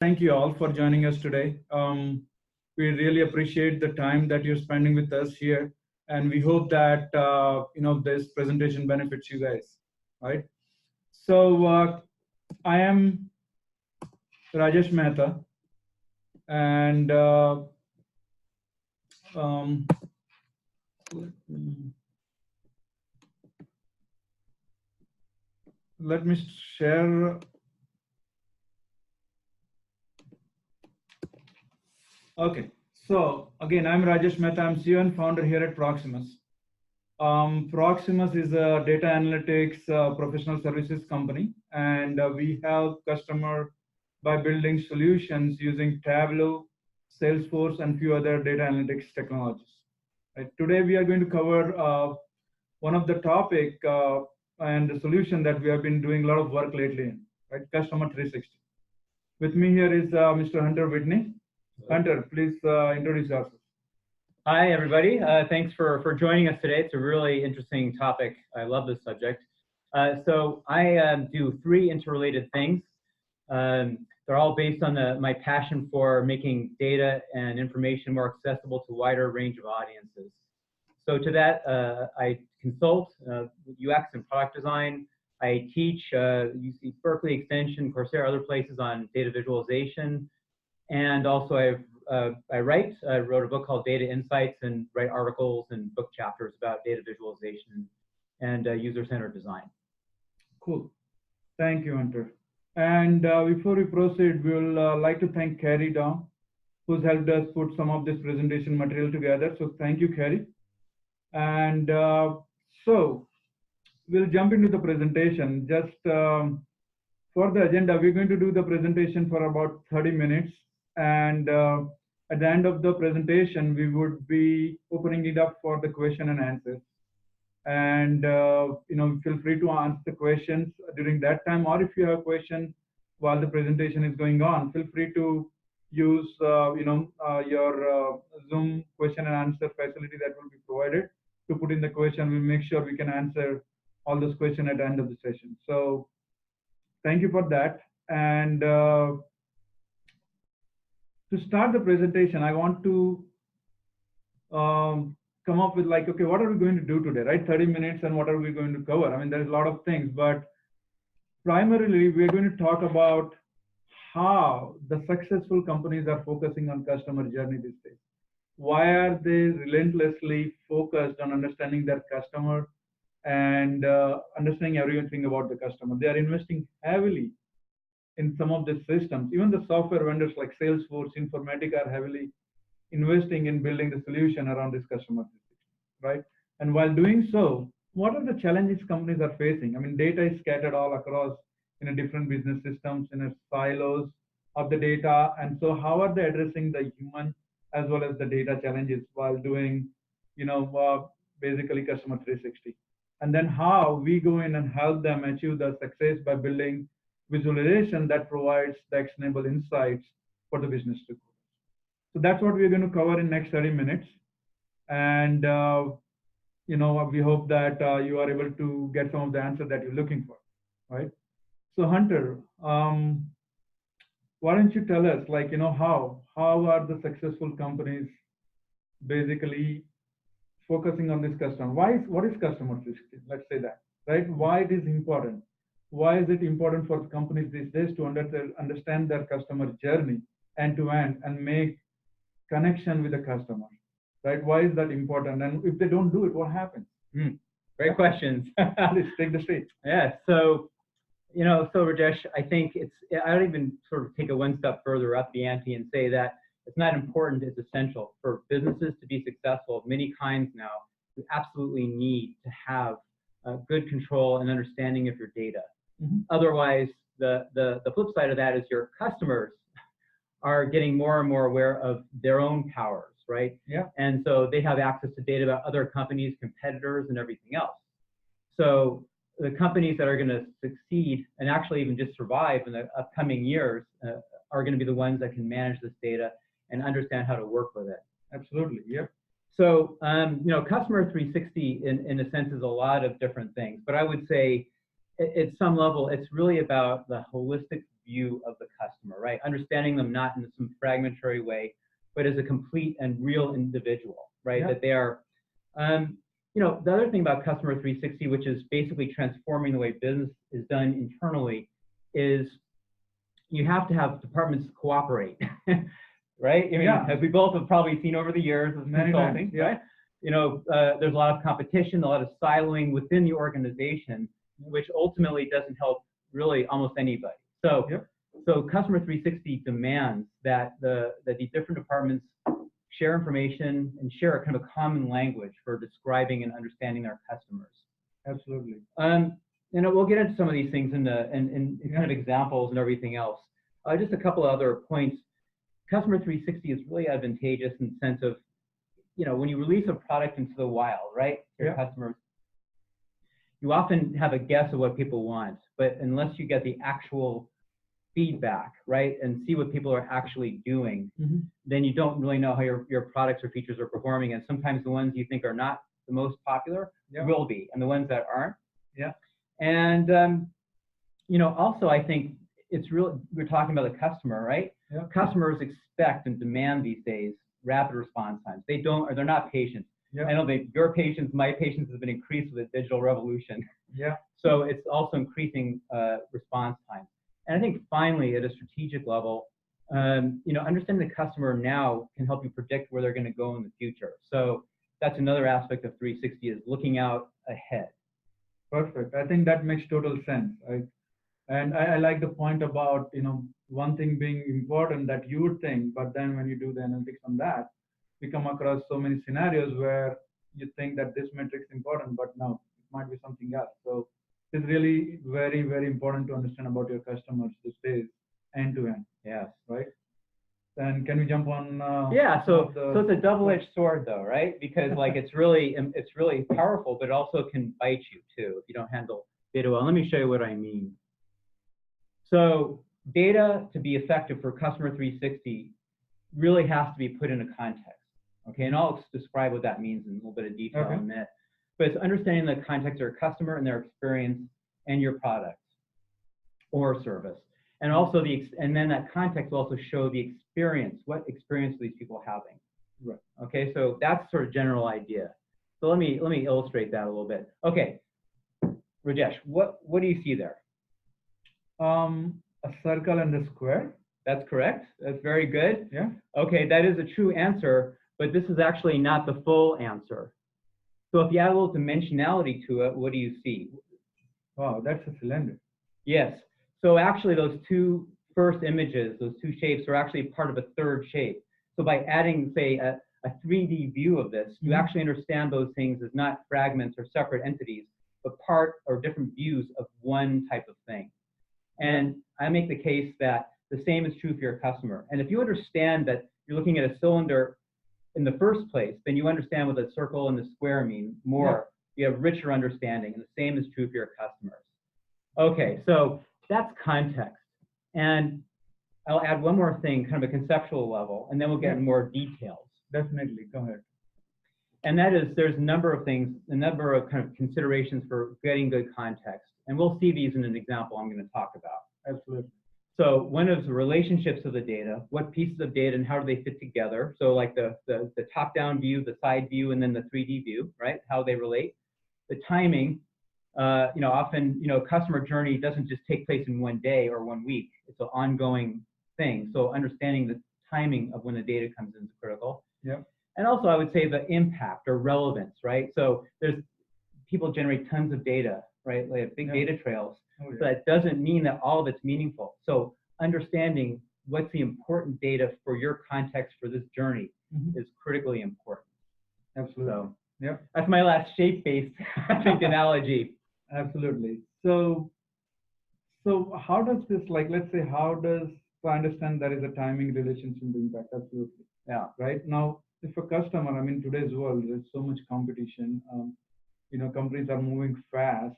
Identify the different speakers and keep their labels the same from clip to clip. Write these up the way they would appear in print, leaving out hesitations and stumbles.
Speaker 1: Thank you all for joining us today. We really appreciate the time that you're spending with us here, and we hope that this presentation benefits you guys. Right. So I am Rajesh Mehta, and um, let me share. Okay. So again, I'm Rajesh Mehta. I'm CEO and founder here at Proximus. Proximus is a data analytics professional services company, and we help customer by building solutions using Tableau, Salesforce, and few other data analytics technologies. Right. Today, we are going to cover one of the topic and the solution that we have been doing a lot of work lately in, right? Customer 360. With me here is Mr. Hunter Whitney. Hunter, please introduce yourself.
Speaker 2: Hi, everybody. Thanks for joining us today. It's a really interesting topic. I love this subject. So I do three interrelated things. They're all based on my passion for making data and information more accessible to a wider range of audiences. So to that, I consult UX and product design. I teach UC Berkeley Extension, Coursera, other places on data visualization. And also I wrote a book called Data Insights and write articles and book chapters about data visualization and user-centered design.
Speaker 1: Cool. Thank you, Hunter. And before we proceed, we will like to thank Carrie Dong, who's helped us put some of this presentation material together. So thank you, Carrie. And so we'll jump into the presentation. Just for the agenda, we're going to do the presentation for about 30 minutes. And at the end of the presentation, we would be opening it up for the question and answers. And feel free to answer the questions during that time, or if you have a question while the presentation is going on, feel free to use your Zoom question and answer facility that will be provided to put in the question. We'll make sure we can answer all those questions at the end of the session. So thank you for that. And to start the presentation, I want to come up with like, okay, what are we going to do today, right? 30 minutes, and what are we going to cover? I mean, there's a lot of things, but primarily we're going to talk about how the successful companies are focusing on customer journey these days. Why are they relentlessly focused on understanding their customer and understanding everything about the customer? They are investing heavily in some of the systems. Even the software vendors like Salesforce, Informatica are heavily investing in building the solution around this customer, right? And while doing so, what are the challenges companies are facing? I mean, data is scattered all across in a different business systems, in a silos of the data. And so how are they addressing the human as well as the data challenges while doing, basically customer 360? And then how we go in and help them achieve the success by building visualization that provides the actionable insights for the business to go. So that's what we're going to cover in next 30 minutes. And, we hope that you are able to get some of the answer that you're looking for, right? So Hunter, why don't you tell us, like, how are the successful companies basically focusing on this customer? What is customer 360? Let's say that, right? Why it is important? Why is it important for companies these days to understand their customer journey end to end and make connection with the customer, right? Why is that important? And if they don't do it, what happens?
Speaker 2: Great questions.
Speaker 1: Please take the stage.
Speaker 2: Yeah. So Rajesh, I think I don't even sort of take it one step further up the ante and say that it's not important, it's essential for businesses to be successful of many kinds now. You absolutely need to have good control and understanding of your data. Otherwise, the flip side of that is your customers are getting more and more aware of their own powers, right?
Speaker 1: Yeah.
Speaker 2: And so they have access to data about other companies, competitors, and everything else. So the companies that are going to succeed and actually even just survive in the upcoming years are going to be the ones that can manage this data and understand how to work with it.
Speaker 1: Absolutely. Yep.
Speaker 2: So, Customer 360 in a sense is a lot of different things, but I would say at some level, it's really about the holistic view of the customer, right? Understanding them not in some fragmentary way, but as a complete and real individual, right?
Speaker 1: Yeah.
Speaker 2: That they are, you know, the other thing about Customer 360, which is basically transforming the way business is done internally, is you have to have departments cooperate, right? I mean,
Speaker 1: Yeah.
Speaker 2: as we both have probably seen over the years of
Speaker 1: Many
Speaker 2: consulting,
Speaker 1: times, yeah.
Speaker 2: right? You know, there's a lot of competition, a lot of siloing within the organization, which ultimately doesn't help really almost anybody. So,
Speaker 1: Yep.
Speaker 2: so Customer 360 demands that the different departments share information and share a kind of a common language for describing and understanding their customers.
Speaker 1: Absolutely.
Speaker 2: You know, we'll get into some of these things in kind of examples and everything else. Just a couple of other points. Customer 360 is really advantageous in the sense of, you know, when you release a product into the wild, right, to your customers, you often have a guess of what people want, but unless you get the actual feedback, right, and see what people are actually doing, then you don't really know how your products or features are performing. And sometimes the ones you think are not the most popular will be, and the ones that aren't.
Speaker 1: Yeah.
Speaker 2: And, you know, also I think it's really, we're talking about the customer, right?
Speaker 1: Yeah.
Speaker 2: Customers expect and demand these days rapid response times. They don't, or they're not patient.
Speaker 1: Yeah.
Speaker 2: I know that your patience, my patience has been increased with the digital revolution.
Speaker 1: Yeah.
Speaker 2: So it's also increasing response time. And I think finally, at a strategic level, you know, understanding the customer now can help you predict where they're going to go in the future. So that's another aspect of 360 is looking out ahead.
Speaker 1: Perfect. I think that makes total sense. And I like the point about, you know, one thing being important that you would think, but then when you do the analytics on that, we come across so many scenarios where you think that this metric is important, but no, it might be something else. So it's really very, very important to understand about your customers these days, end to end.
Speaker 2: Yes.
Speaker 1: Right. And can we jump on?
Speaker 2: Yeah. So it's a double-edged sword, though, right? Because like it's really powerful, but it also can bite you too if you don't handle data well. Let me show you what I mean. So data to be effective for Customer 360 really has to be put into context. Okay, and I'll describe what that means in a little bit of detail in a minute. But it's understanding the context of your customer and their experience and your product or service. And also and then that context will also show the experience. What experience are these people having?
Speaker 1: Right.
Speaker 2: Okay, so that's sort of general idea. So let me illustrate that a little bit. Okay, Rajesh, what do you see there?
Speaker 1: A circle and a square.
Speaker 2: That's correct. That's very good.
Speaker 1: Yeah.
Speaker 2: Okay, that is a true answer, but this is actually not the full answer. So if you add a little dimensionality to it, what do you see?
Speaker 1: Wow, that's a cylinder.
Speaker 2: Yes. So actually those two first images, those two shapes are actually part of a third shape. So by adding, say, a 3D view of this, you actually understand those things as not fragments or separate entities, but part or different views of one type of thing. And I make the case that the same is true for your customer. And if you understand that you're looking at a cylinder in the first place, then you understand what the circle and the square mean more. You have richer understanding, and the same is true for your customers. Okay, so that's context. And I'll add one more thing, kind of a conceptual level, and then we'll get into more details.
Speaker 1: Definitely, go ahead.
Speaker 2: And that is, there's a number of things, a number of kind of considerations for getting good context. And we'll see these in an example I'm going to talk about.
Speaker 1: Absolutely.
Speaker 2: So one is the relationships of the data, what pieces of data and how do they fit together? So like the top-down view, the side view, and then the 3D view, right? How they relate. The timing, you know, often, you know, customer journey doesn't just take place in one day or 1 week. It's an ongoing thing. So understanding the timing of when the data comes in is critical.
Speaker 1: Yeah.
Speaker 2: And also I would say the impact or relevance, right? So people generate tons of data, right? They have big data trails.
Speaker 1: Oh,
Speaker 2: But that doesn't mean that all of it's meaningful. So understanding what's the important data for your context for this journey is critically important.
Speaker 1: Absolutely.
Speaker 2: So
Speaker 1: yeah,
Speaker 2: that's my last shape-based I think analogy.
Speaker 1: Absolutely. So how does this, like, let's say, I understand there is a timing relationship to impact. Absolutely.
Speaker 2: Yeah.
Speaker 1: Right now, if a customer, I mean, today's world, there's so much competition. You know, companies are moving fast.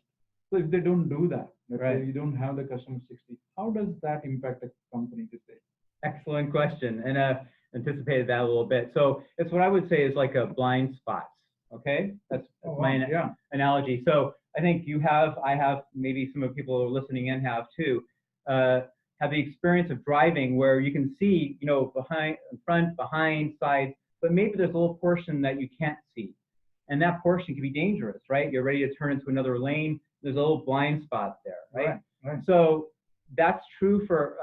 Speaker 1: So if they don't do that, let's say you don't have the customer 60, how does that impact a company today?
Speaker 2: Excellent question, and anticipated that a little bit. So it's what I would say is like a blind spot. Okay, that's my analogy. So I think I have, maybe some of the people who are listening in have too, have the experience of driving where you can see, you know, behind, front, behind, sides, but maybe there's a little portion that you can't see. And that portion can be dangerous, right? You're ready to turn into another lane. There's a little blind spot there, right?
Speaker 1: Right.
Speaker 2: So that's true for,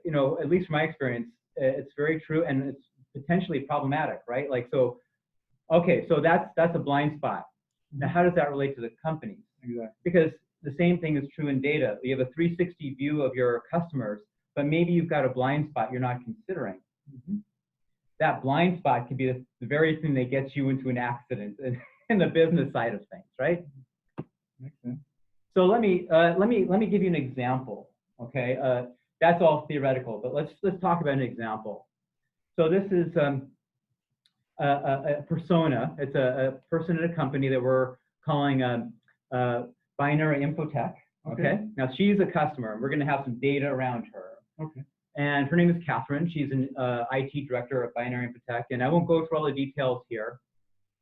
Speaker 2: you know, at least from my experience, it's very true, and it's potentially problematic, right? Like, so, okay, so that's a blind spot. Now, how does that relate to the companies?
Speaker 1: Exactly.
Speaker 2: Because the same thing is true in data. You have a 360 view of your customers, but maybe you've got a blind spot you're not considering. That blind spot could be the very thing that gets you into an accident in the business side of things, right?
Speaker 1: Makes sense.
Speaker 2: So let me give you an example. Okay, that's all theoretical, but let's talk about an example. So this is a persona. It's a person in a company that we're calling Binary Infotech. Okay. Now she's a customer, and we're going to have some data around her.
Speaker 1: Okay.
Speaker 2: And her name is Catherine. She's an IT director at Binary Infotech, and I won't go through all the details here,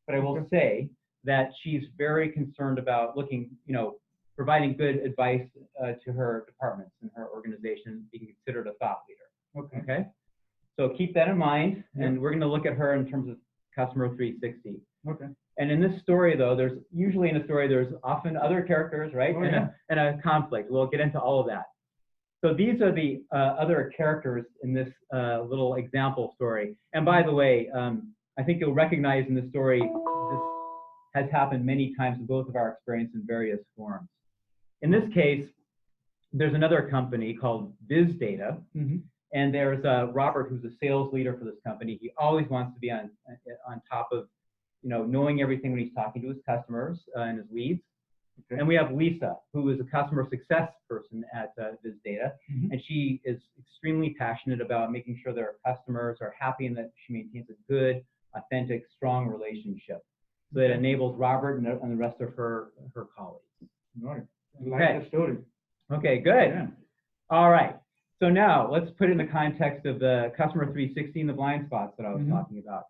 Speaker 2: but I will say that she's very concerned about looking, you know, providing good advice to her departments and her organization, being considered a thought leader. Okay. So keep that in mind, and we're going to look at her in terms of customer 360.
Speaker 1: Okay.
Speaker 2: And in this story, though, there's usually in a story, there's often other characters, right? And a conflict. We'll get into all of that. So these are the other characters in this little example story. And by the way, I think you'll recognize in the story, this has happened many times in both of our experience in various forms. In this case, there's another company called BizData, and there's Robert, who's a sales leader for this company. He always wants to be on top of, you know, knowing everything when he's talking to his customers and his leads. And we have Lisa, who is a customer success person at BizData, and she is extremely passionate about making sure that her customers are happy and that she maintains a good, authentic, strong relationship. So that enables Robert and the rest of her colleagues.
Speaker 1: Right. I like the story.
Speaker 2: Okay, good. Yeah. All right. So now let's put it in the context of the customer 360 and the blind spots that I was talking about.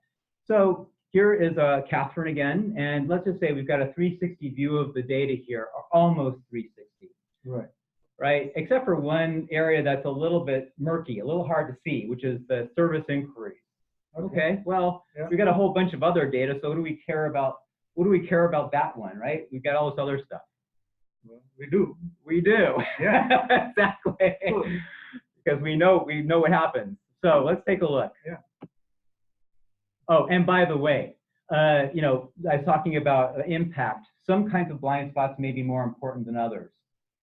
Speaker 2: So here is Catherine again, and let's just say we've got a 360 view of the data here, or almost 360.
Speaker 1: Right.
Speaker 2: Right, except for one area that's a little bit murky, a little hard to see, which is the service inquiries. Okay, well, we got a whole bunch of other data, so what do we care about? What do we care about that one, right? We've got all this other stuff.
Speaker 1: Well, we do.
Speaker 2: We do. Yeah. Exactly. Cool. Because we know what happens. So let's take a look.
Speaker 1: Yeah.
Speaker 2: Oh, and by the way, you know, I was talking about impact. Some kinds of blind spots may be more important than others.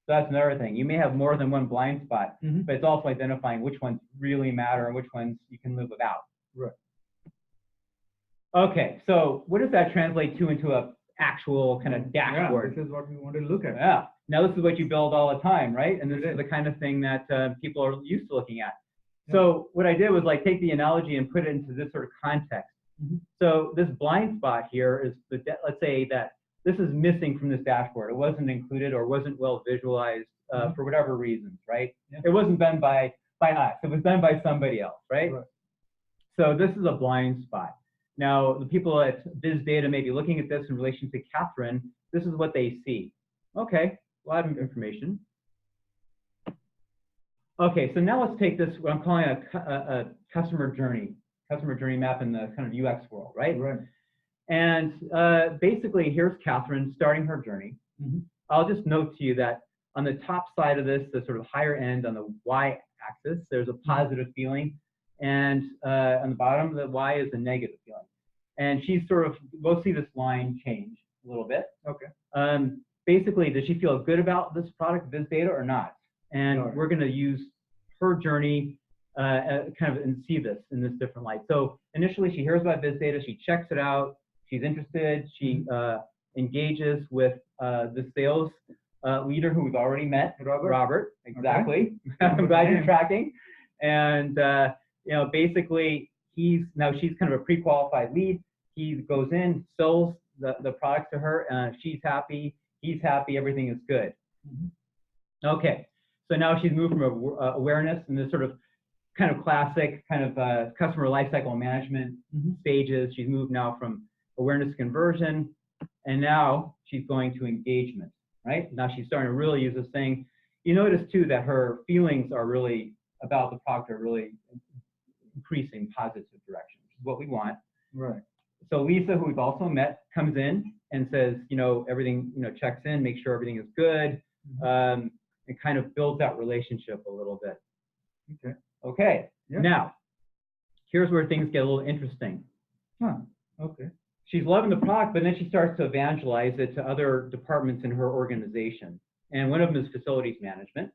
Speaker 2: So that's another thing. You may have more than one blind spot, but it's also identifying which ones really matter and which ones you can live without.
Speaker 1: Right.
Speaker 2: Okay, so what does that translate to into a actual kind of dashboard?
Speaker 1: Yeah, this is what we want to look at.
Speaker 2: Yeah. Now this is what you build all the time, right? And this is the kind of thing that people are used to looking at. So what I did was like take the analogy and put it into this sort of context. So this blind spot here is let's say that this is missing from this dashboard. It wasn't included or wasn't well visualized for whatever reasons, right? It wasn't done by us. It was done by somebody else, right? So this is a blind spot. Now, the people at BizData may be looking at this in relation to Catherine. This is what they see. Okay, a lot of information. Okay, so now let's take this, what I'm calling a customer journey map in the kind of UX world, right?
Speaker 1: Right.
Speaker 2: And basically, here's Catherine starting her journey. I'll just note to you that on the top side of this, the sort of higher end on the y-axis, there's a positive feeling. And on the bottom, the y is a negative feeling. And she's sort of, we'll see this line change a little bit.
Speaker 1: Okay.
Speaker 2: Basically, does she feel good about this product, BizData, or not? And we're going to use her journey kind of and see this in this different light. So initially, she hears about BizData, she checks it out, she's interested, she engages with the sales leader who we've already met, Robert. Exactly. Okay. I'm glad you're tracking. And you know, basically, she's kind of a pre-qualified lead. He goes in, sells the product to her. She's happy. He's happy. Everything is good. Okay. So now she's moved from awareness and this sort of kind of classic kind of customer lifecycle management stages. She's moved now from awareness to conversion, and now she's going to engagement, right? Now she's starting to really use this thing. You notice too that her feelings are really about the product are really increasing positive direction, which is what we want.
Speaker 1: Right.
Speaker 2: So Lisa, who we've also met, comes in and says, everything, checks in, make sure everything is good, and kind of builds that relationship a little bit.
Speaker 1: Okay.
Speaker 2: Okay.
Speaker 1: Yeah.
Speaker 2: Now, here's where things get a little interesting.
Speaker 1: Huh. Okay.
Speaker 2: She's loving the product, but then she starts to evangelize it to other departments in her organization. And one of them is facilities management.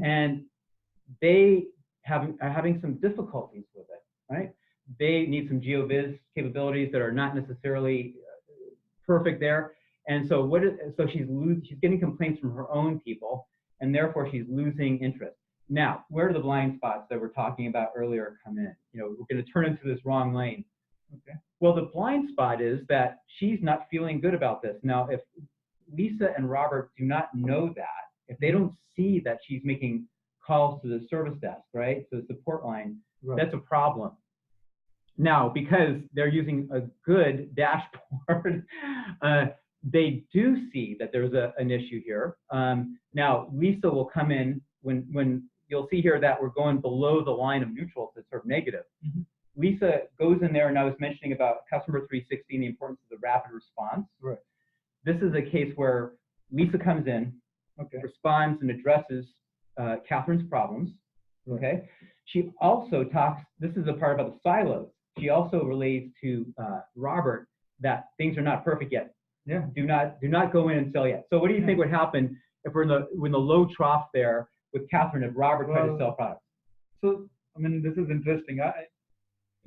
Speaker 2: And they are having some difficulties with it, right? They need some GeoViz capabilities that are not necessarily perfect there. And so she's getting complaints from her own people, and therefore she's losing interest. Now, where do the blind spots that we're talking about earlier come in? We're going to turn into this wrong lane.
Speaker 1: Okay.
Speaker 2: Well, the blind spot is that she's not feeling good about this. Now, if Lisa and Robert do not know that, if they don't see that she's making calls to the service desk, right, to the support line, that's a problem. Now, because they're using a good dashboard, they do see that there's an issue here. Now, Lisa will come in when you'll see here that we're going below the line of neutral to sort of negative. Lisa goes in there, and I was mentioning about Customer 360 and the importance of the rapid response.
Speaker 1: Right.
Speaker 2: This is a case where Lisa comes in, responds, and addresses Catherine's problems. Okay. She also talks. This is a part about the silos. She also relates to Robert that things are not perfect yet.
Speaker 1: Yeah.
Speaker 2: Do not go in and sell yet. So what do you think would happen if we're in the low trough there with Catherine if Robert tried to sell products?
Speaker 1: So this is interesting.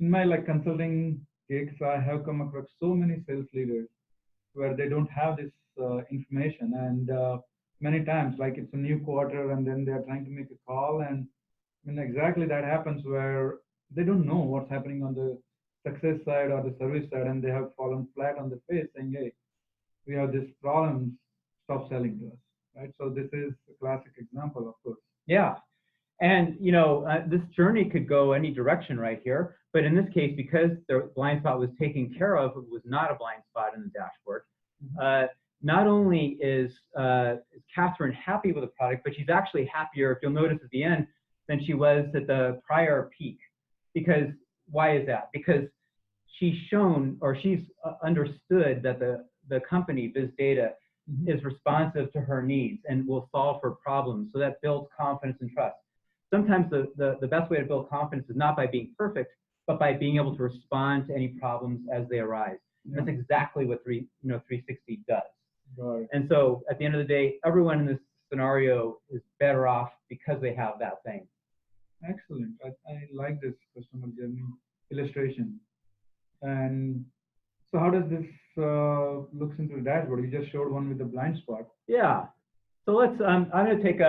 Speaker 1: In my consulting gigs, I have come across so many sales leaders where they don't have this information, and many times it's a new quarter and then they're trying to make a call, and exactly that happens where they don't know what's happening on the success side or the service side, and they have fallen flat on the face saying, hey, we have this problem, stop selling to us, right? So this is a classic example, of course.
Speaker 2: Yeah. And, this journey could go any direction right here. But in this case, because the blind spot was taken care of, it was not a blind spot in the dashboard. Not only is Catherine happy with the product, but she's actually happier, if you'll notice at the end, than she was at the prior peak. Because why is that? Because she's shown, or she's understood that the company, Biz Data, is responsive to her needs and will solve her problems. So that builds confidence and trust. Sometimes the best way to build confidence is not by being perfect, but by being able to respond to any problems as they arise. That's exactly what 360 does.
Speaker 1: Right.
Speaker 2: And so at the end of the day, everyone in this scenario is better off because they have that thing.
Speaker 1: Excellent. I like this customer journey illustration. And so how does this looks into the dashboard? You just showed one with the blind spot.
Speaker 2: Yeah. So let's, I'm going to take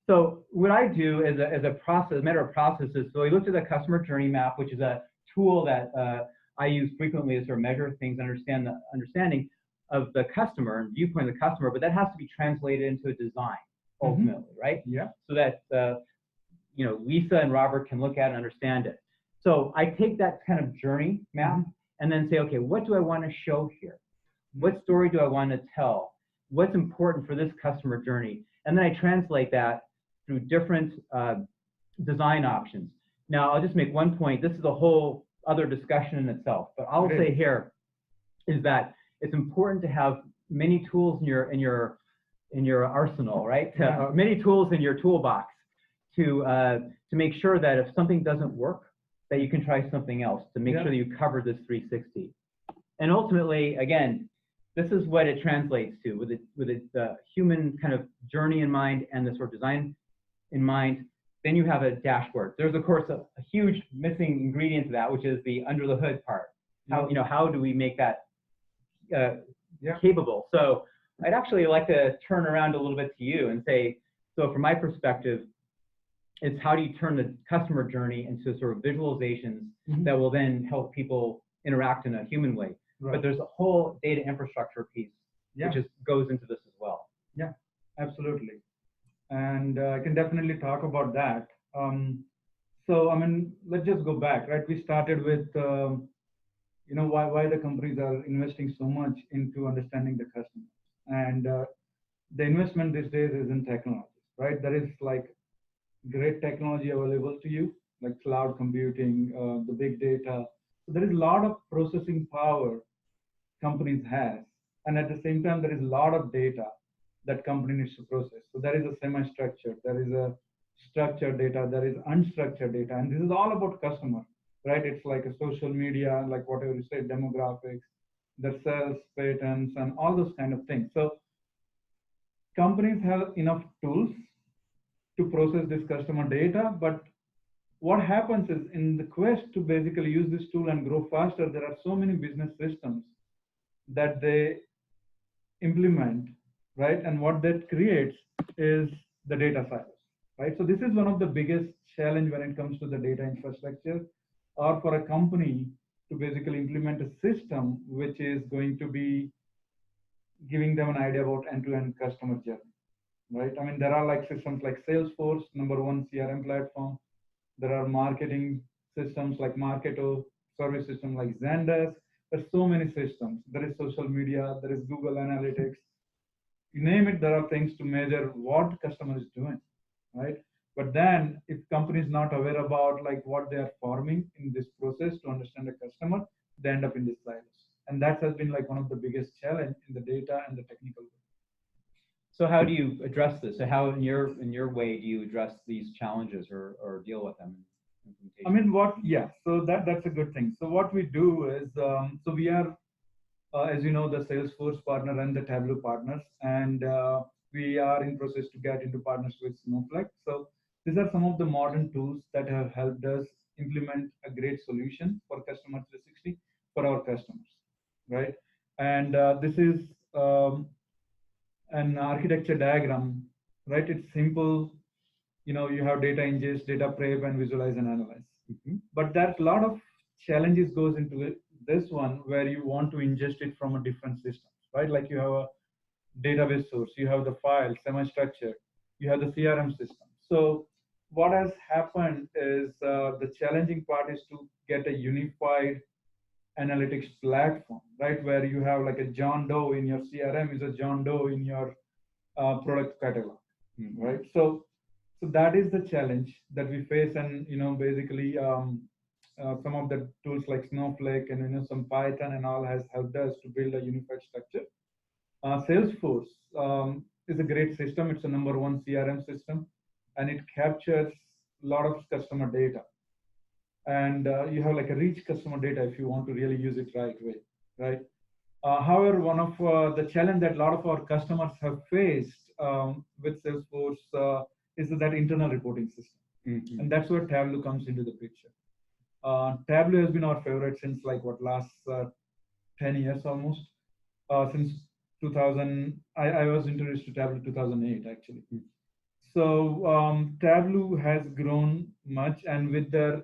Speaker 2: so what I do as a process, matter of processes, so we looked at the customer journey map, which is a tool that I use frequently to sort of measure things, understand the understanding of the customer and viewpoint of the customer, but that has to be translated into a design ultimately, right?
Speaker 1: Yeah.
Speaker 2: So that, Lisa and Robert can look at and understand it. So I take that kind of journey map and then say, okay, what do I want to show here? What story do I want to tell? What's important for this customer journey? And then I translate that through different design options. Now, I'll just make one point. This is a whole other discussion in itself, but I'll say here is that it's important to have many tools in your arsenal, right? Many tools in your toolbox to make sure that if something doesn't work, that you can try something else to make sure that you cover this 360. And ultimately, again, this is what it translates to with the human kind of journey in mind and the sort of design in mind. Then you have a dashboard. There's of course a huge missing ingredient to that, which is the under the hood part. How do we make that capable? So I'd actually like to turn around a little bit to you and say, so from my perspective, it's how do you turn the customer journey into sort of visualizations that will then help people interact in a human way. Right. But there's a whole data infrastructure piece which goes into this as well.
Speaker 1: Yeah, absolutely. And I can definitely talk about that. So, let's just go back, right? We started with, why the companies are investing so much into understanding the customer. And the investment these days is in technology, right? There is great technology available to you, like cloud computing, the big data. So there is a lot of processing power companies has, and at the same time, there is a lot of data that company needs to process. So there is a semi-structured, there is a structured data, there is unstructured data, and this is all about customer, right? It's like a social media, like whatever you say, demographics, the sales patterns, and all those kind of things. So companies have enough tools to process this customer data, but what happens is in the quest to basically use this tool and grow faster, there are so many business systems that they implement, right? And what that creates is the data silos, right? So this is one of the biggest challenge when it comes to the data infrastructure, or for a company to basically implement a system which is going to be giving them an idea about end-to-end customer journey, right? I mean, there are like systems like Salesforce, number one CRM platform. There are marketing systems like Marketo, service system like Zendesk. There's so many systems. There is social media, there is Google Analytics. You name it, there are things to measure what customer is doing, right? But then if company is not aware about like what they are forming in this process to understand the customer, they end up in this silos. And that has been like one of the biggest challenge in the data and the technical work.
Speaker 2: So how do you address this? So how in your way do you address these challenges or deal with them in
Speaker 1: I
Speaker 2: implementation?
Speaker 1: mean, so that's a good thing. So what we do is, so we are, as you know, the Salesforce partner and the Tableau partners, and we are in process to get into partners with Snowflake. So these are some of the modern tools that have helped us implement a great solution for Customer 360 for our customers, right? And this is an architecture diagram, right? It's simple. You know, you have data ingest, data prep, and visualize and analyze. But that a lot of challenges goes into it, this one where you want to ingest it from a different system, right? Like you have a database source, you have the file, semi-structured, you have the CRM system. So what has happened is the challenging part is to get a unified analytics platform, right? Where you have like a John Doe in your CRM is a John Doe in your product catalog, right? So that is the challenge that we face, and basically some of the tools like Snowflake and some Python and all has helped us to build a unified structure. Salesforce is a great system. It's a number one CRM system, and it captures a lot of customer data. And you have like a rich customer data if you want to really use it right way, right? However, one of the challenge that a lot of our customers have faced with Salesforce is that internal reporting system. And that's where Tableau comes into the picture. Tableau has been our favorite since like what last 10 years almost. Since 2000, I was introduced to Tableau 2008 actually. So Tableau has grown much, and with their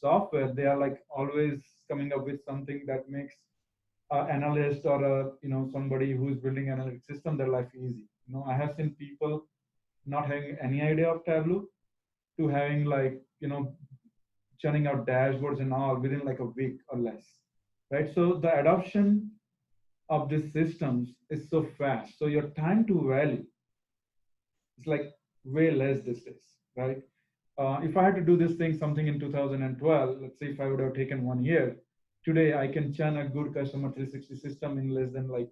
Speaker 1: software, they are like always coming up with something that makes analyst or somebody who is building an analytics system their life easy. I have seen people not having any idea of Tableau to having like churning out dashboards and all within like a week or less, right? So the adoption of these systems is so fast. So your time to value is like way less these days, right? If I had to do this thing something in 2012, let's say if I would have taken 1 year, today I can churn a good customer 360 system in less than like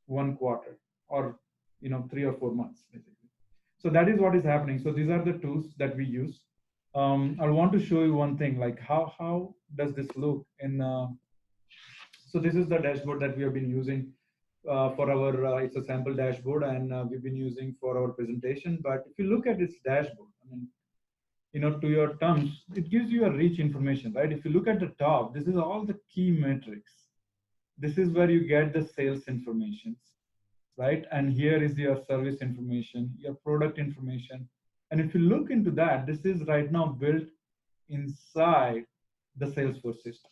Speaker 1: 1 quarter or 3 or 4 months basically. So that is what is happening. So these are the tools that we use. I want to show you one thing, like how does this look in so this is the dashboard that we have been using for our it's a sample dashboard, and we've been using for our presentation. But if you look at this dashboard, I mean, to your terms, it gives you a rich information, right? If you look at the top, this is all the key metrics. This is where you get the sales information, right? And here is your service information, your product information. And if you look into that, this is right now built inside the Salesforce system,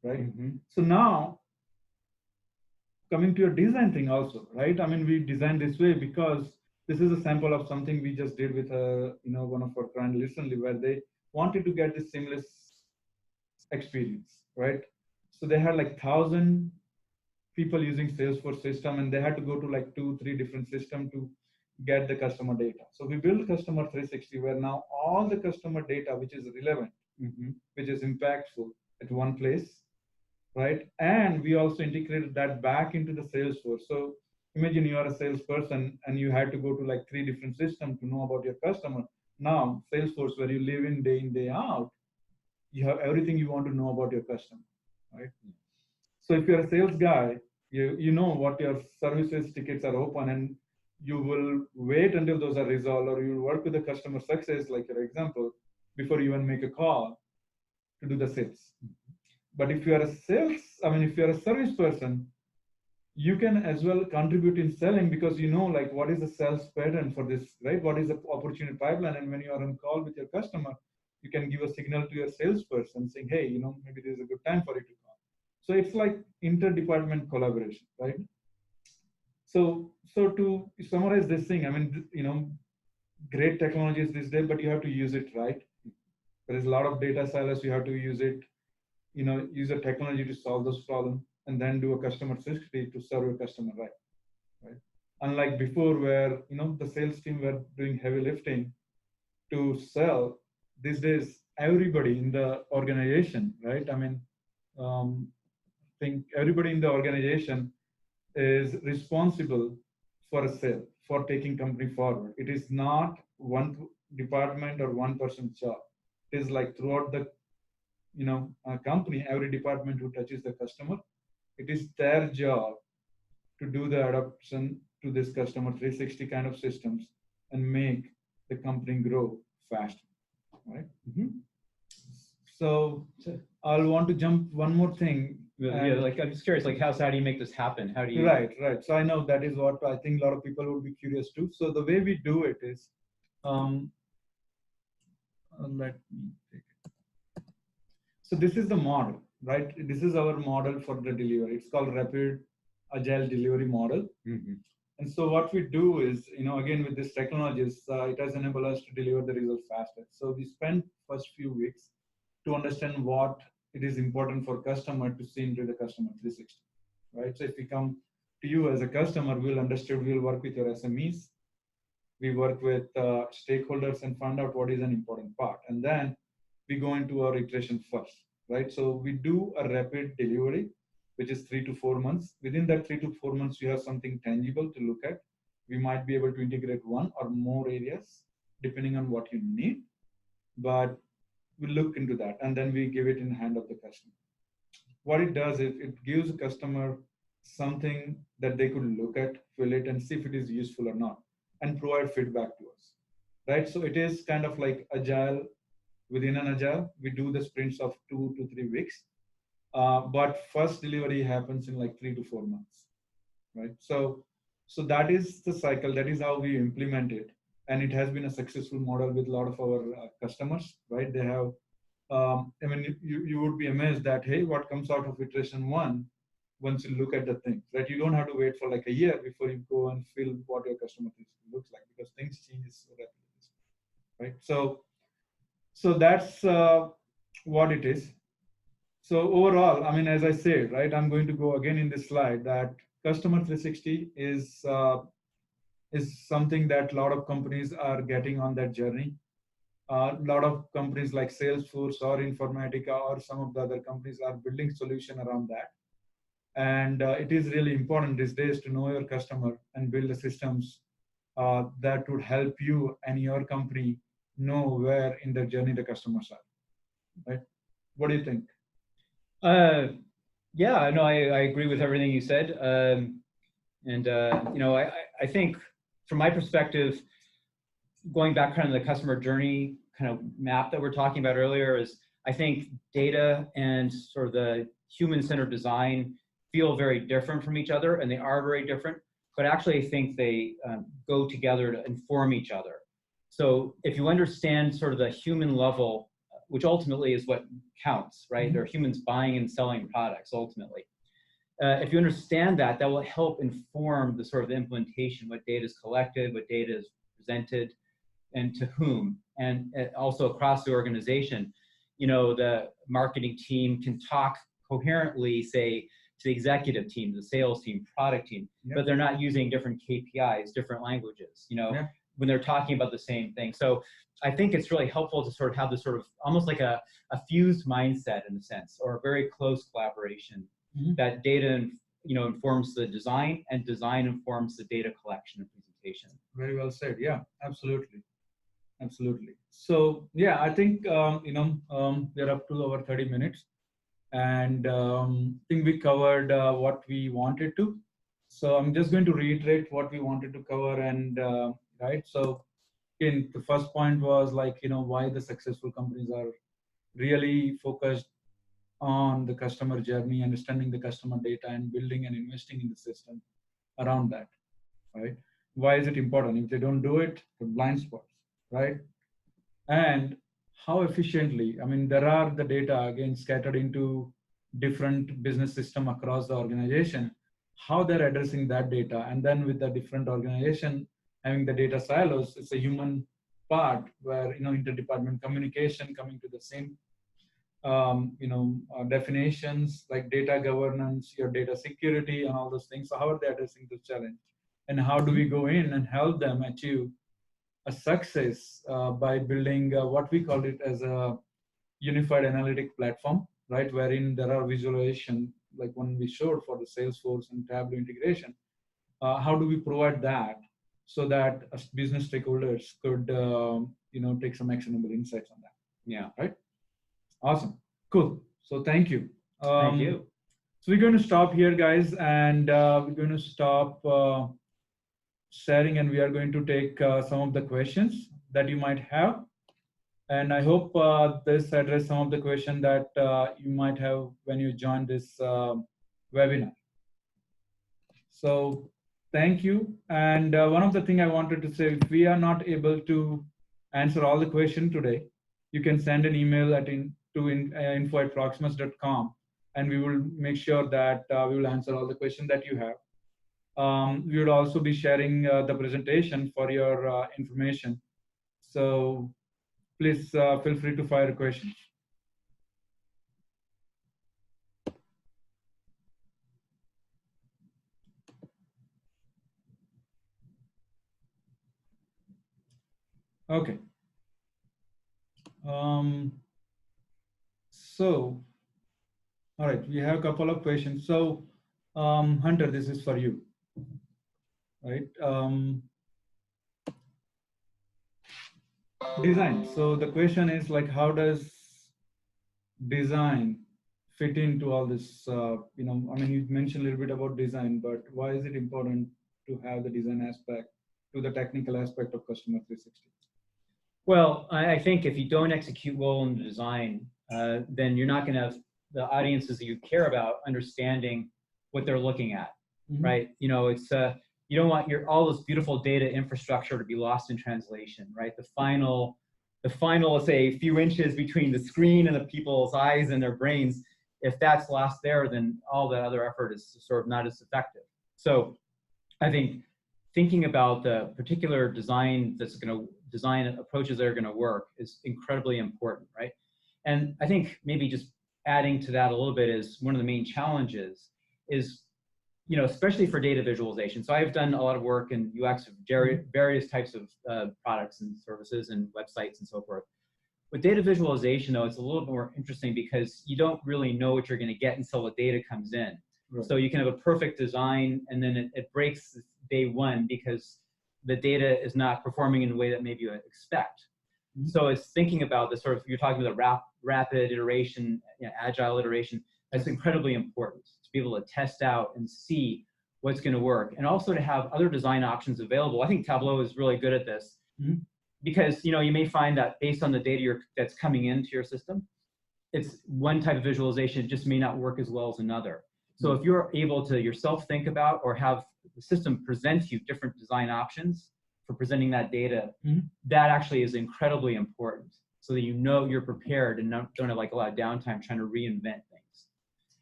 Speaker 1: right? So now coming to your design thing also, right? I mean, we designed this way because this is a sample of something we just did with one of our clients recently, where they wanted to get this seamless experience, right? So they had like 1,000 people using Salesforce system, and they had to go to like 2, 3 different systems to get the customer data. So we build Customer 360 where now all the customer data which is relevant, which is impactful at one place, right? And we also integrated that back into the Salesforce. So imagine you are a salesperson and you had to go to like 3 different systems to know about your customer. Now Salesforce, where you live in, day out, you have everything you want to know about your customer, right? So if you're a sales guy, you know what your services tickets are open, and you will wait until those are resolved, or you will work with the customer success, like your example, before you even make a call to do the sales. But if you are if you're a service person, you can as well contribute in selling, because you know like what is the sales pattern for this, right? What is the opportunity pipeline? And when you are on call with your customer, you can give a signal to your salesperson saying, hey, maybe this is a good time for you to call. So it's like interdepartment collaboration, right? So to summarize this thing, great technologies these days, but you have to use it right. There is a lot of data silos. You have to use it, use the technology to solve those problems, and then do a customer 360 to serve your customer right? Unlike before, where the sales team were doing heavy lifting to sell. These days, everybody in the organization, right? I think everybody in the organization is responsible for a sale, for taking company forward. It is not one department or one person's job. It is like throughout the company, every department who touches the customer, it is their job to do the adoption to this customer 360 kind of systems and make the company grow faster, right? So I'll want to jump one more thing.
Speaker 2: Yeah, like I'm just curious, like how do you make this happen? How do you?
Speaker 1: Right. So I know that is what I think a lot of people would be curious too. So the way we do it is, let me take it. So this is the model, right? This is our model for the delivery. It's called Rapid Agile Delivery Model. And so what we do is, again, with this technologies, it has enabled us to deliver the results faster. So we spend first few weeks to understand what it is important for customer to see into the customer 360, right? So if we come to you as a customer, we'll work with your SMEs. We work with stakeholders and find out what is an important part. And then we go into our iteration first, right? So we do a rapid delivery, which is 3 to 4 months. Within that 3 to 4 months, you have something tangible to look at. We might be able to integrate one or more areas, depending on what you need. But we look into that, and then we give it in the hand of the customer. What it does is it gives the customer something that they could look at, fill it, and see if it is useful or not, and provide feedback to us, right? So it is kind of like agile within an agile. We do the sprints of 2 to 3 weeks, but first delivery happens in like 3 to 4 months, right? So that is the cycle. That is how we implement it. And it has been a successful model with a lot of our customers, right? They have, you would be amazed that, hey, what comes out of iteration 1, once you look at the things, right? You don't have to wait for like a year before you go and feel what your customer looks like, because things change so rapidly, right? So that's what it is. So overall, as I said, right, I'm going to go again in this slide that Customer 360 is something that a lot of companies are getting on that journey. A lot of companies like Salesforce or Informatica or some of the other companies are building solution around that. And it is really important these days to know your customer and build the systems that would help you and your company know where in the journey the customers are, right? What do you think?
Speaker 2: Yeah, no, I agree with everything you said. I think from my perspective, going back kind of the customer journey kind of map that we're talking about earlier, is I think data and sort of the human-centered design feel very different from each other, and they are very different, but actually I think they go together to inform each other. So if you understand sort of the human level, which ultimately is what counts, right? There are humans buying and selling products ultimately. If you understand that, that will help inform the sort of the implementation, what data is collected, what data is presented, and to whom, and also across the organization. The marketing team can talk coherently, say, to the executive team, the sales team, product team, but they're not using different KPIs, different languages, when they're talking about the same thing. So I think it's really helpful to sort of have this sort of almost like a fused mindset in a sense, or a very close collaboration, that data informs the design, and design informs the data collection and presentation.
Speaker 1: Very well said. Yeah, absolutely. Absolutely. So yeah, I think we're up to over 30 minutes, and I think we covered what we wanted to. So I'm just going to reiterate what we wanted to cover, and right. So again, the first point was like why the successful companies are really focused on the customer journey, understanding the customer data, and building and investing in the system around that. Right? Why is it important? If they don't do it, the blind spots, right? And how efficiently, I mean, there are the data again scattered into different business system across the organization, how they're addressing that data. And then with the different organization having the data silos, it's a human part where, interdepartment communication coming to the same, definitions like data governance, your data security, and all those things. So how are they addressing this challenge? And how do we go in and help them achieve a success by building what we call it as a unified analytic platform, right? Wherein there are visualization, like one we showed for the Salesforce and Tableau integration. How do we provide that so that business stakeholders could, take some actionable insights on that?
Speaker 2: Yeah.
Speaker 1: Right. Awesome. Cool. So thank you.
Speaker 2: Thank you.
Speaker 1: So we're going to stop here, guys, and we're going to stop sharing, and we are going to take some of the questions that you might have. And I hope this addressed some of the questions that you might have when you join this webinar. So thank you. And one of the things I wanted to say, if we are not able to answer all the questions today, you can send an email to info@proximus.com, and we will make sure that we will answer all the questions that you have. We will also be sharing the presentation for your information. So please feel free to fire questions. Okay. So, all right, we have a couple of questions. So, Hunter, this is for you, right? Design. So the question is like, how does design fit into all this? I mean, you mentioned a little bit about design, but why is it important to have the design aspect to the technical aspect of Customer 360?
Speaker 2: Well, I think if you don't execute well in the design, then you're not going to have the audiences that you care about understanding what they're looking at, right? It's you don't want all this beautiful data infrastructure to be lost in translation, right? The final, let's say, few inches between the screen and the people's eyes and their brains, if that's lost there, then all the other effort is sort of not as effective. So I think thinking about the particular design approaches that are going to work is incredibly important, right? And I think maybe just adding to that a little bit is one of the main challenges is, especially for data visualization. So I've done a lot of work in UX of various types of products and services and websites and so forth. With data visualization, though, it's a little bit more interesting because you don't really know what you're going to get until the data comes in. Right. So you can have a perfect design, and then it breaks day one because the data is not performing in the way that maybe you expect. So it's thinking about the sort of, you're talking about rapid iteration, agile iteration. That's incredibly important to be able to test out and see what's going to work, and also to have other design options available. I think Tableau is really good at this because you may find that based on the data that's coming into your system, it's one type of visualization just may not work as well as another. So if you're able to yourself think about or have the system present you different design options for presenting that data, that actually is incredibly important so that you're prepared and don't have like a lot of downtime trying to reinvent things.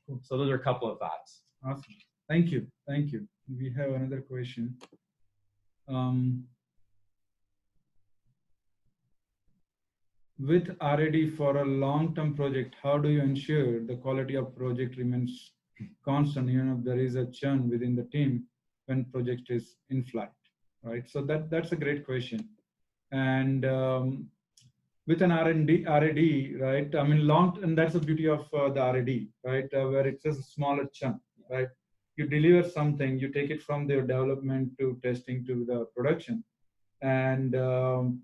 Speaker 2: Cool. So those are a couple of thoughts.
Speaker 1: Awesome. Thank you. Thank you. We have another question. With R&D for a long-term project, how do you ensure the quality of project remains constant, even if there is a churn within the team when project is in flight, right? So that's a great question. And with an R&D, right? I mean, and that's the beauty of the R&D, right? Where it's a smaller chunk, right? You deliver something, you take it from their development to testing to the production, and then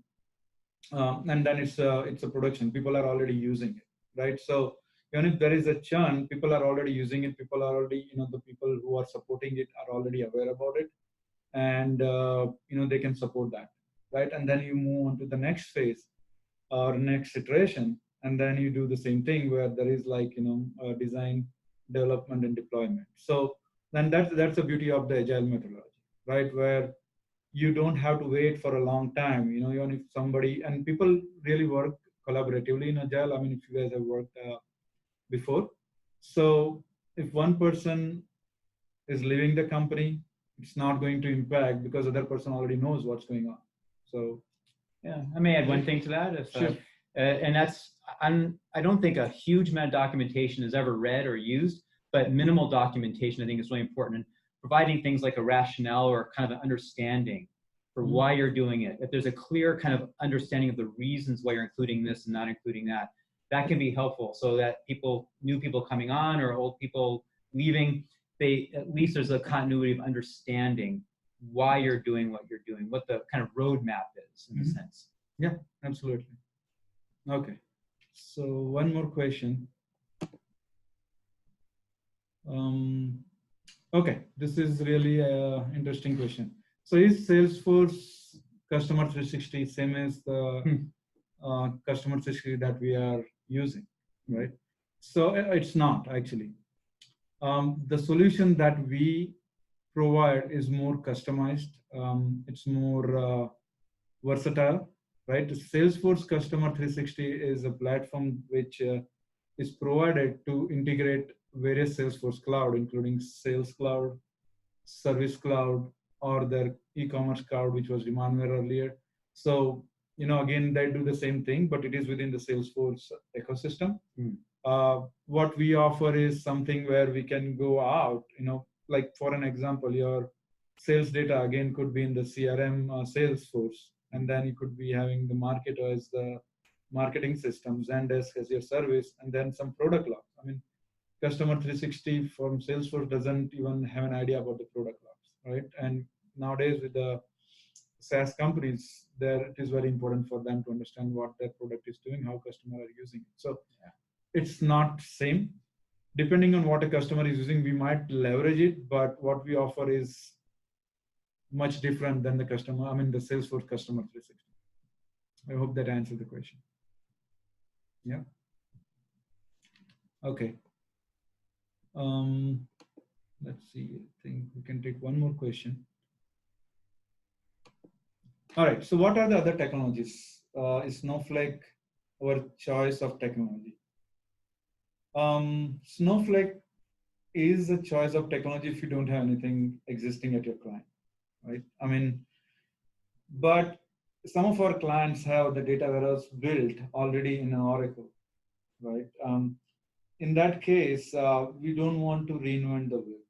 Speaker 1: it's a production. People are already using it, right? So even if there is a churn, people are already using it. People are already, the people who are supporting it are already aware about it, and they can support that, right? And then you move on to the next phase or next iteration, and then you do the same thing where there is like design, development, and deployment. So then that's the beauty of the agile methodology, right? Where you don't have to wait for a long time. Even if somebody, and people really work collaboratively in agile. I mean, if you guys have worked before, so if one person is leaving the company, it's not going to impact because other person already knows what's going on. So
Speaker 2: yeah, I may add one thing to that. If,
Speaker 1: sure.
Speaker 2: And that's, I don't think a huge amount of documentation is ever read or used, but minimal documentation I think is really important. And providing things like a rationale or kind of an understanding for why you're doing it. If there's a clear kind of understanding of the reasons why you're including this and not including that, that can be helpful so that new people coming on or old people leaving, at least there's a continuity of understanding why you're doing what you're doing, what the kind of roadmap is in a sense.
Speaker 1: Yeah, absolutely. Okay, so one more question. Okay, this is really an interesting question. So is Salesforce Customer 360 same as the Customer 360 that we are using, right? So it's not actually. The solution that we provide is more customized. It's more versatile, right? Salesforce Customer 360 is a platform which is provided to integrate various Salesforce cloud, including Sales Cloud, Service Cloud, or their e-commerce cloud, which was Demandware earlier. So, again, they do the same thing, but it is within the Salesforce ecosystem. What we offer is something where we can go out, like for an example, your sales data again could be in the CRM Salesforce, and then you could be having the marketer as the marketing system, Zendesk as your service, and then some product logs. I mean, Customer 360 from Salesforce doesn't even have an idea about the product logs, right? And nowadays with the SaaS companies, there it is very important for them to understand what their product is doing, how customers are using it. So it's not same. Depending on what a customer is using, we might leverage it, but what we offer is much different than the Salesforce Customer 360. I hope that answered the question. Yeah. Okay. Let's see. I think we can take one more question. All right. So what are the other technologies? Is Snowflake our choice of technology? Snowflake is a choice of technology if you don't have anything existing at your client, right? I mean, but some of our clients have the data warehouse built already in Oracle, right? In that case, we don't want to reinvent the wheel,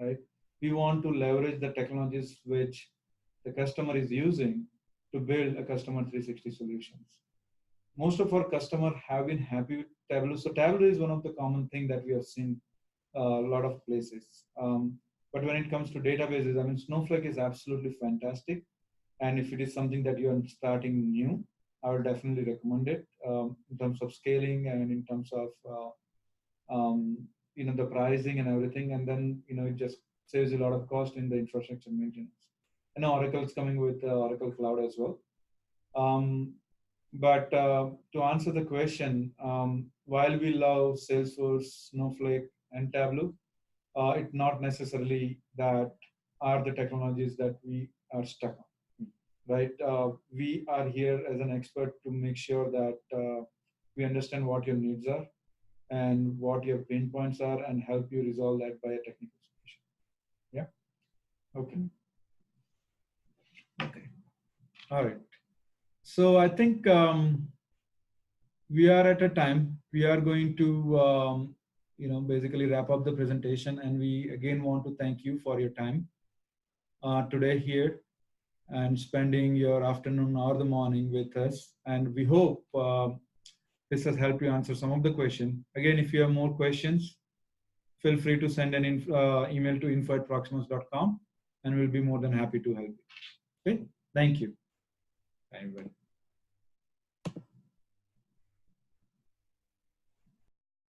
Speaker 1: right? We want to leverage the technologies which the customer is using to build a customer 360 solutions. Most of our customers have been happy with Tableau. So Tableau is one of the common things that we have seen a lot of places. But when it comes to databases, I mean, Snowflake is absolutely fantastic. And if it is something that you are starting new, I would definitely recommend it in terms of scaling and in terms of the pricing and everything. And then it just saves a lot of cost in the infrastructure maintenance. And Oracle is coming with Oracle Cloud as well. But to answer the question, while we love Salesforce, Snowflake, and Tableau, it's not necessarily that are the technologies that we are stuck on, right? We are here as an expert to make sure that we understand what your needs are and what your pain points are and help you resolve that by a technical solution. Yeah? Okay. Okay. All right. So I think we are at a time. We are going to basically wrap up the presentation. And we again want to thank you for your time today here and spending your afternoon or the morning with us. And we hope this has helped you answer some of the questions. Again, if you have more questions, feel free to send an email to info@proximus.com, and we'll be more than happy to help you. Okay, thank you. Bye, everybody.